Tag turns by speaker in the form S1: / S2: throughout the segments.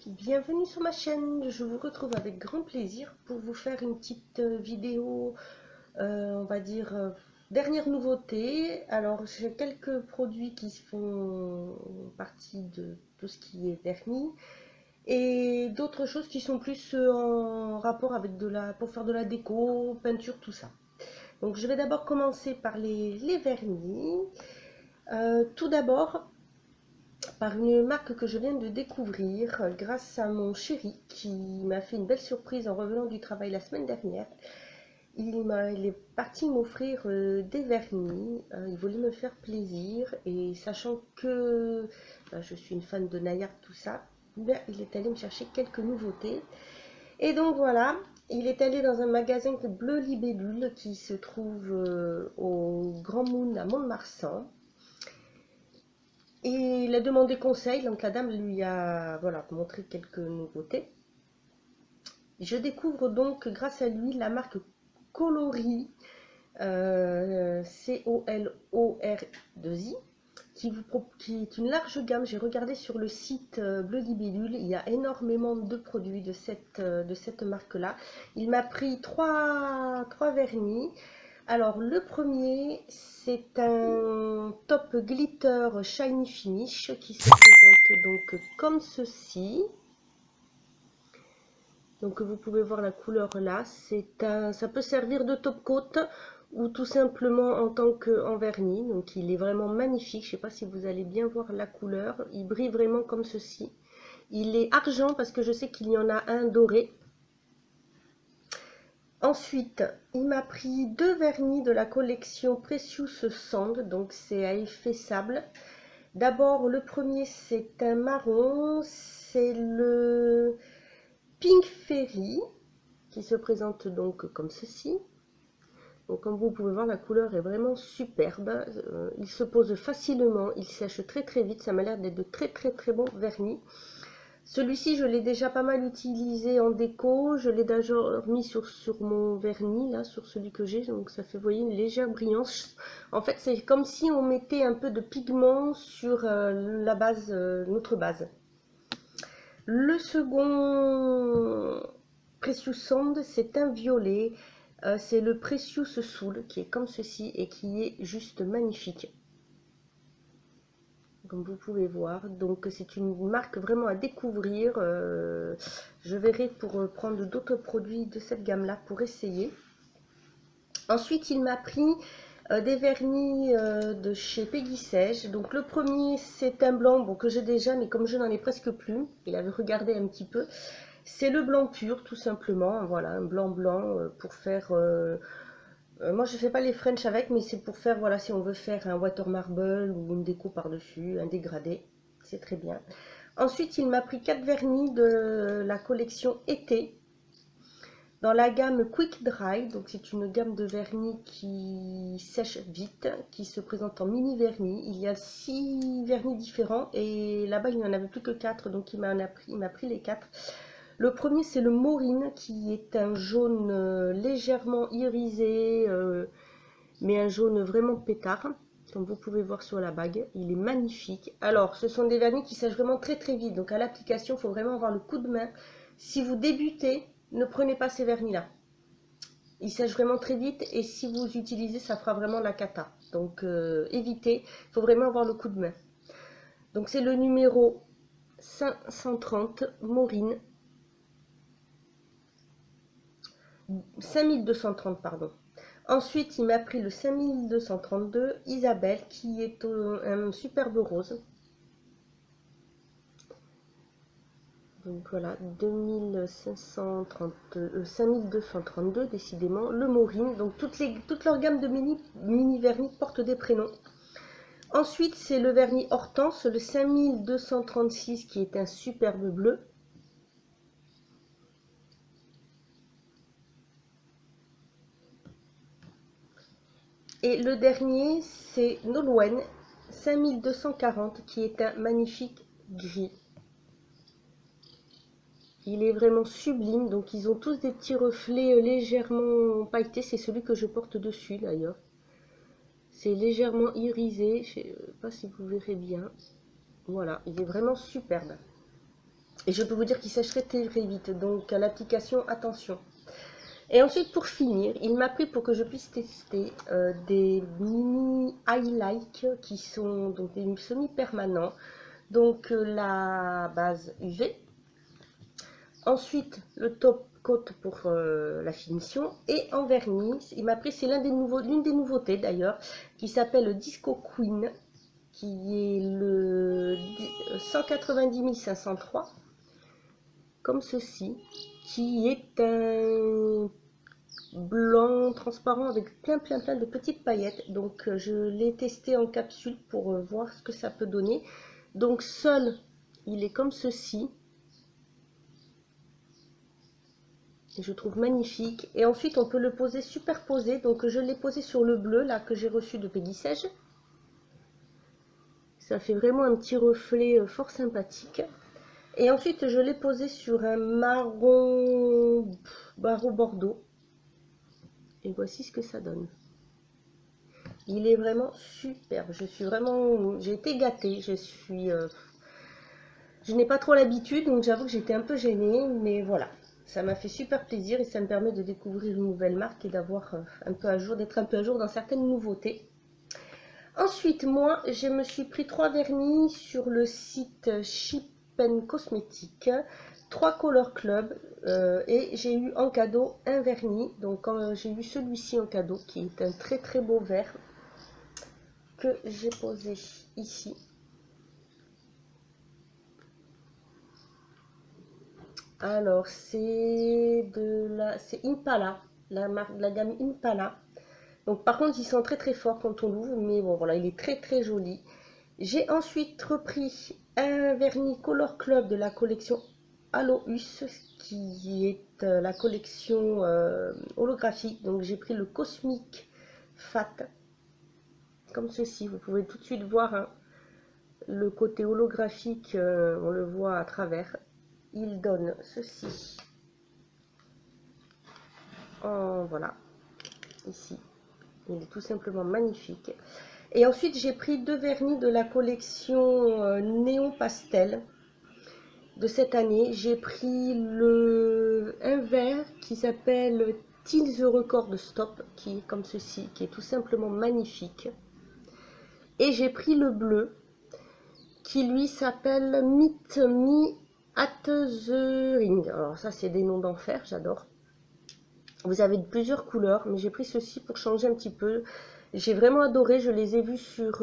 S1: Bienvenue sur ma chaîne, je vous retrouve avec grand plaisir pour vous faire une petite vidéo, on va dire, dernière nouveauté. Alors j'ai quelques produits qui font partie de tout ce qui est vernis et d'autres choses qui sont plus en rapport avec pour faire de la déco, peinture, tout ça. Donc je vais d'abord commencer par les vernis. Tout d'abord, par une marque que je viens de découvrir grâce à mon chéri qui m'a fait une belle surprise en revenant du travail la semaine dernière. Il est parti m'offrir des vernis, il voulait me faire plaisir et sachant que je suis une fan de Nayar, tout ça, il est allé me chercher quelques nouveautés. Et donc voilà, il est allé dans un magasin Bleu Libellule qui se trouve au Grand Moon à Mont-de-Marsan. Et il a demandé conseil, donc la dame lui a montré quelques nouveautés. Je découvre donc grâce à lui la marque Coloris, C-O-L-O-R-2-I, qui est une large gamme. J'ai regardé sur le site Bleu Libellule, il y a énormément de produits de cette marque-là. Il m'a pris trois vernis. Alors le premier, c'est un top glitter shiny finish qui se présente donc comme ceci. Donc vous pouvez voir la couleur là, ça peut servir de top coat ou tout simplement en tant qu'en vernis. Donc il est vraiment magnifique, je ne sais pas si vous allez bien voir la couleur, il brille vraiment comme ceci. Il est argent parce que je sais qu'il y en a un doré. Ensuite, il m'a pris deux vernis de la collection Precious Sand, donc c'est à effet sable. D'abord, le premier, c'est un marron, c'est le Pink Fairy, qui se présente donc comme ceci. Donc, comme vous pouvez voir, la couleur est vraiment superbe. Il se pose facilement, il sèche très vite, ça m'a l'air d'être de très bons vernis. Celui-ci, je l'ai déjà pas mal utilisé en déco. Je l'ai déjà mis sur mon vernis, là, sur celui que j'ai. Donc ça fait, vous voyez, une légère brillance. En fait, c'est comme si on mettait un peu de pigment sur la base, notre base. Le second Precious Sand, c'est un violet. C'est le Precious Soul, qui est comme ceci et qui est juste magnifique. Comme vous pouvez voir, donc c'est une marque vraiment à découvrir. Je verrai pour prendre d'autres produits de cette gamme là pour essayer. Ensuite il m'a pris des vernis de chez Peggy Sage. Donc le premier, c'est un blanc, bon, que j'ai déjà, mais comme je n'en ai presque plus, il avait regardé un petit peu, c'est le blanc pur tout simplement. Voilà, un blanc pour faire moi je fais pas les French avec, mais c'est pour faire, voilà, si on veut faire un water marble ou une déco par dessus, un dégradé, c'est très bien. Ensuite il m'a pris 4 vernis de la collection été dans la gamme Quick Dry. Donc c'est une gamme de vernis qui sèche vite, qui se présente en mini vernis. Il y a 6 vernis différents et là-bas il n'y en avait plus que 4, donc il m'a pris les 4. Le premier, c'est le Morine, qui est un jaune légèrement irisé, mais un jaune vraiment pétard, comme vous pouvez voir sur la bague. Il est magnifique. Alors, ce sont des vernis qui sèchent vraiment très vite, donc à l'application, il faut vraiment avoir le coup de main. Si vous débutez, ne prenez pas ces vernis-là. Ils sèchent vraiment très vite et si vous utilisez, ça fera vraiment la cata. Donc, évitez, il faut vraiment avoir le coup de main. Donc, c'est le numéro 530, Morine. 5230, pardon. Ensuite, il m'a pris le 5232 Isabelle, qui est un superbe rose. Donc voilà, 5232 décidément. Le Morine, donc toute leur gamme de mini vernis porte des prénoms. Ensuite, c'est le vernis Hortense, le 5236, qui est un superbe bleu. Et le dernier, c'est Nolwenn 5240, qui est un magnifique gris. Il est vraiment sublime. Donc ils ont tous des petits reflets légèrement pailletés. C'est celui que je porte dessus d'ailleurs. C'est légèrement irisé. Je ne sais pas si vous verrez bien. Voilà, il est vraiment superbe. Et je peux vous dire qu'il sècherait très très vite. Donc à l'application, attention. Et ensuite, pour finir, il m'a pris pour que je puisse tester des mini highlights qui sont donc des semi-permanents. Donc la base UV. Ensuite, le top coat pour la finition. Et en vernis, il m'a pris, c'est l'une des nouveautés d'ailleurs, qui s'appelle Disco Queen, qui est le 190 503, comme ceci, qui est un blanc transparent avec plein de petites paillettes. Donc je l'ai testé en capsule pour voir ce que ça peut donner. Donc seul il est comme ceci, et je trouve magnifique. Et ensuite on peut le poser superposé. Donc je l'ai posé sur le bleu là que j'ai reçu de Peggy Sage. Ça fait vraiment un petit reflet fort sympathique. Et ensuite je l'ai posé sur un marron barreau bordeaux. Et voici ce que ça donne. Il est vraiment superbe. J'ai été gâtée. Je n'ai pas trop l'habitude, donc j'avoue que j'étais un peu gênée, mais voilà. Ça m'a fait super plaisir et ça me permet de découvrir une nouvelle marque et d'avoir un peu à jour, d'être un peu à jour dans certaines nouveautés. Ensuite, moi, je me suis pris 3 vernis sur le site Chip & Cosmétique, 3 Color Club, et j'ai eu en cadeau un vernis. Donc j'ai eu celui-ci en cadeau qui est un très très beau vert que j'ai posé ici. Alors c'est Impala, la gamme Impala. Donc par contre ils sont très très forts quand on l'ouvre, mais bon voilà, il est très très joli. J'ai ensuite repris un vernis Color Club de la collection Aloïs, qui est la collection holographique. Donc j'ai pris le Cosmic Fat, comme ceci. Vous pouvez tout de suite voir hein, le côté holographique, on le voit à travers. Il donne ceci. Voilà, ici. Il est tout simplement magnifique. Et ensuite, j'ai pris 2 vernis de la collection Néon Pastel de cette année. J'ai pris un vert qui s'appelle Till the Record Stop, qui est comme ceci, qui est tout simplement magnifique. Et j'ai pris le bleu, qui lui s'appelle Meet Me at the Ring. Alors ça, c'est des noms d'enfer, j'adore. Vous avez plusieurs couleurs, mais j'ai pris ceci pour changer un petit peu. J'ai vraiment adoré, je les ai vus sur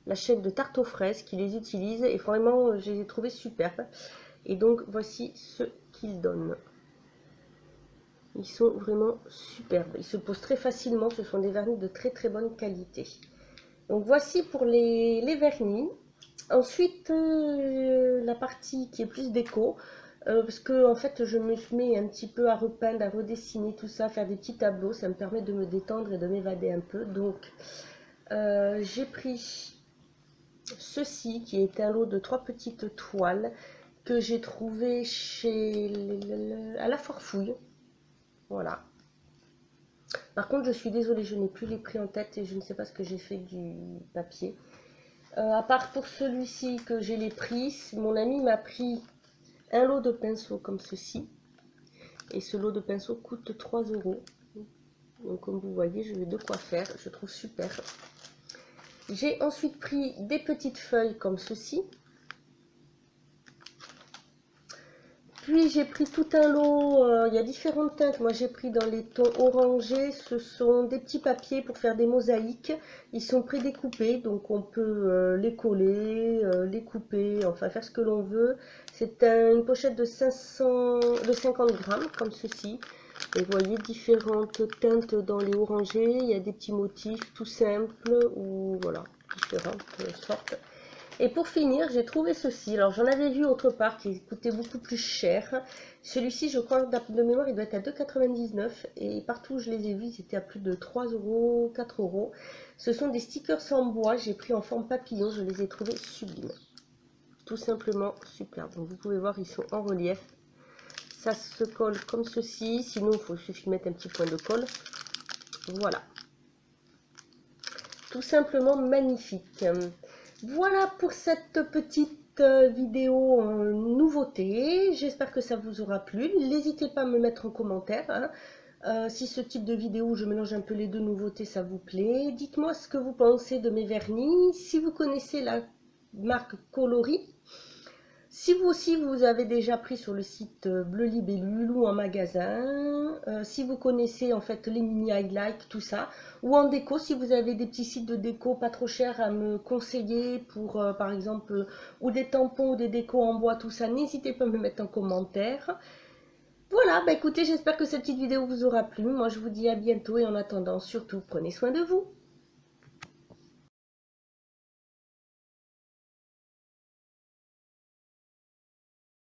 S1: la chaîne de Tarte aux fraises qui les utilise et vraiment je les ai trouvés superbes. Et donc voici ce qu'ils donnent. Ils sont vraiment superbes, ils se posent très facilement, ce sont des vernis de très très bonne qualité. Donc voici pour les vernis. Ensuite la partie qui est plus déco. Parce que en fait je me mets un petit peu à repeindre, à redessiner tout ça, faire des petits tableaux, ça me permet de me détendre et de m'évader un peu. Donc j'ai pris ceci qui est un lot de 3 petites toiles que j'ai trouvé à la Forfouille. Voilà. Par contre je suis désolée, je n'ai plus les prix en tête et je ne sais pas ce que j'ai fait du papier. À part pour celui-ci que j'ai les prix, mon ami m'a pris un lot de pinceaux comme ceci. Et ce lot de pinceaux coûte 3 €. Donc comme vous voyez, je vais de quoi faire. Je trouve super. J'ai ensuite pris des petites feuilles comme ceci. Puis j'ai pris tout un lot, il y a différentes teintes. Moi j'ai pris dans les tons orangés, ce sont des petits papiers pour faire des mosaïques. Ils sont prédécoupés, donc on peut les coller, les couper, enfin faire ce que l'on veut. C'est une pochette de 50 grammes comme ceci. Et vous voyez différentes teintes dans les orangés. Il y a des petits motifs tout simples ou voilà, différentes sortes. Et pour finir, j'ai trouvé ceci. Alors, j'en avais vu autre part qui coûtait beaucoup plus cher. Celui-ci, je crois, de mémoire, il doit être à 2,99 €. Et partout où je les ai vus, ils étaient à plus de 3 €, 4 €. Ce sont des stickers en bois. J'ai pris en forme papillon. Je les ai trouvés sublimes. Tout simplement superbes. Donc, vous pouvez voir, ils sont en relief. Ça se colle comme ceci. Sinon, il suffit de mettre un petit point de colle. Voilà. Tout simplement magnifique. Voilà pour cette petite vidéo nouveauté. J'espère que ça vous aura plu. N'hésitez pas à me mettre en commentaire, hein. Si ce type de vidéo où je mélange un peu les deux nouveautés, ça vous plaît. Dites-moi ce que vous pensez de mes vernis. Si vous connaissez la marque Coloris, si vous aussi vous avez déjà pris sur le site Bleu Libellule ou en magasin, si vous connaissez en fait les mini highlights, tout ça, ou en déco, si vous avez des petits sites de déco pas trop chers à me conseiller pour par exemple, ou des tampons ou des décos en bois, tout ça, n'hésitez pas à me mettre en commentaire. Voilà, bah écoutez, j'espère que cette petite vidéo vous aura plu. Moi je vous dis à bientôt et en attendant, surtout prenez soin de vous.